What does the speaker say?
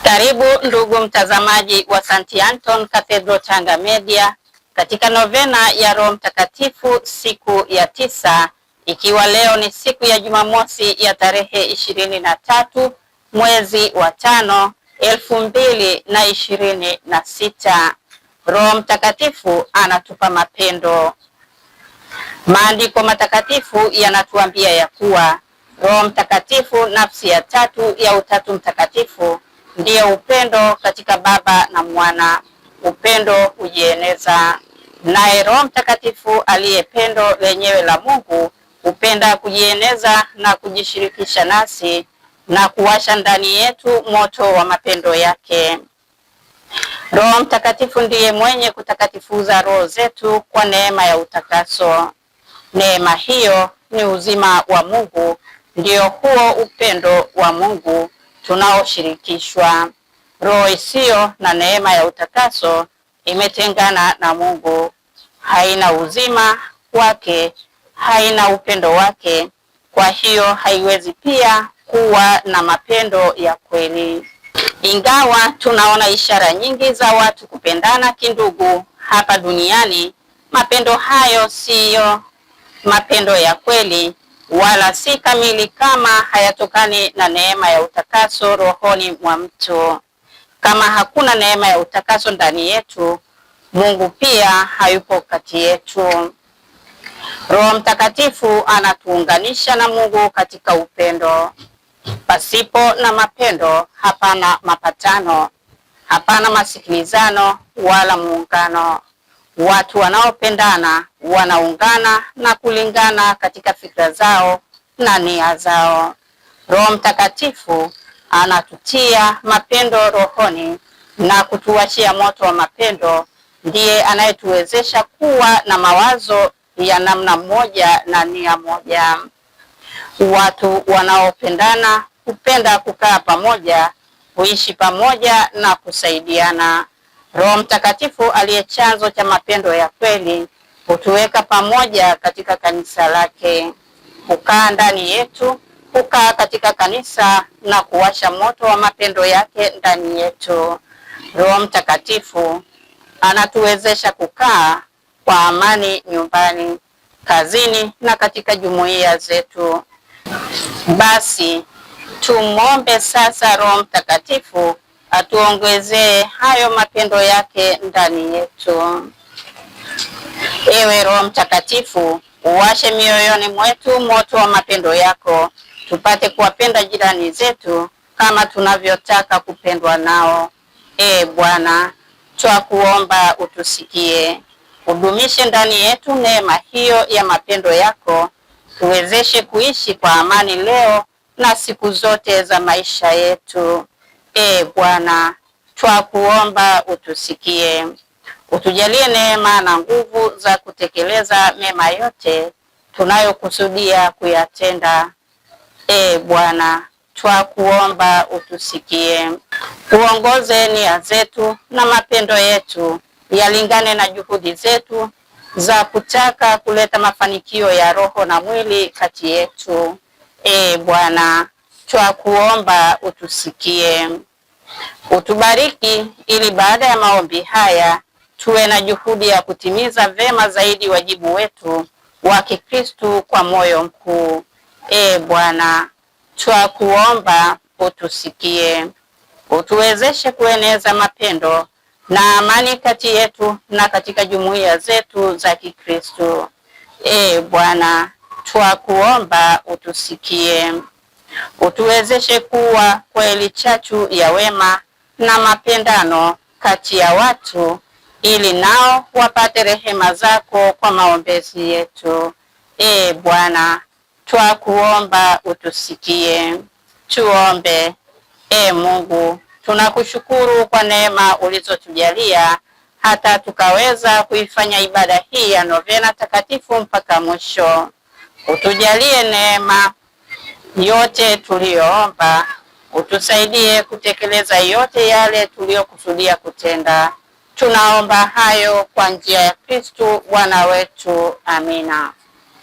Karibu ndugu mtazamaji wa St. Anton Cathedral Tanga Media katika novena ya Roho Mtakatifu siku ya 9, ikiwa leo ni siku ya Jumamosi ya tarehe 23 mwezi wa 5 2026. Roho Mtakatifu anatupa mapendo. Maandiko matakatifu yanatuambia ya kuwa Roho Mtakatifu, nafsi ya tatu ya Utatu Mtakatifu, ndiye upendo katika Baba na Mwana. Upendo hujieneza, naye Roho Mtakatifu aliye pendo lenyewe la Mungu hupenda kujieneza na kujishirikisha nasi na kuwasha ndani yetu moto wa mapendo yake. Roho Mtakatifu ndiye mwenye kutakatifuza roho zetu kwa neema ya utakaso. Neema hiyo ni uzima wa Mungu, ndio huo upendo wa Mungu tunaoshirikishwa. Roho isiyo na neema ya utakaso imetengana na Mungu, haina uzima wake, haina upendo wake, kwa hiyo haiwezi pia kuwa na mapendo ya kweli. Ingawa tunaona ishara nyingi za watu kupendana kindugu hapa duniani, mapendo hayo siyo mapendo ya kweli, wala si kamili kama hayatokani na neema ya utakaso rohoni mwa mtu. Kama hakuna neema ya utakaso ndani yetu, Mungu pia hayupo kati yetu. Roho Mtakatifu anatuunganisha na Mungu katika upendo. Pasipo na mapendo hapana mapatano, hapana masikilizano wala muungano. Watu wanaopendana wanaungana na kulingana katika fikra zao na nia zao. Roho Mtakatifu anatutia mapendo rohoni na kutuwashia moto wa mapendo. Ndiye anayetuwezesha kuwa na mawazo ya namna moja na nia moja. Watu wanaopendana hupenda kukaa pamoja, kuishi pamoja na kusaidiana. Roho Mtakatifu aliye chanzo cha mapendo ya kweli hutuweka pamoja katika kanisa lake, hukaa ndani yetu, hukaa katika kanisa na kuwasha moto wa mapendo yake ndani yetu. Roho Mtakatifu anatuwezesha kukaa kwa amani nyumbani, kazini na katika jumuiya zetu. Basi tumwombe sasa Roho Mtakatifu atuongezee hayo mapendo yake ndani yetu. Ewe Roho Mtakatifu, uwashe mioyoni mwetu moto wa mapendo yako, tupate kuwapenda jirani zetu kama tunavyotaka kupendwa nao. Bwana, twakuomba utusikie. Udumishe ndani yetu neema hiyo ya mapendo yako, tuwezeshe kuishi kwa amani leo na siku zote za maisha yetu. Bwana, twakuomba utusikie. Utujalie neema na nguvu za kutekeleza mema yote tunayokusudia kuyatenda. Bwana, twakuomba utusikie. Uongoze nia zetu na mapendo yetu yalingane na juhudi zetu za kutaka kuleta mafanikio ya roho na mwili kati yetu. Bwana, twakuomba utusikie. Utubariki ili baada ya maombi haya tuwe na juhudi ya kutimiza vema zaidi wajibu wetu wa Kikristo kwa moyo mkuu. Bwana, twakuomba utusikie. Utuwezeshe kueneza mapendo na amani kati yetu na katika jumuiya zetu za Kikristo. Bwana, twakuomba utusikie. Utuwezeshe kuwa kweli chachu ya wema na mapendano kati ya watu, ili nao wapate rehema zako kwa maombezi yetu. Bwana, twakuomba utusikie. Tuombe. Mungu, tunakushukuru kwa neema ulizotujalia hata tukaweza kuifanya ibada hii ya novena takatifu mpaka mwisho. Utujalie neema yote tuliyoomba, utusaidie kutekeleza yote yale tuliyokusudia kutenda. Tunaomba hayo kwa njia ya Kristo Bwana wetu. Amina.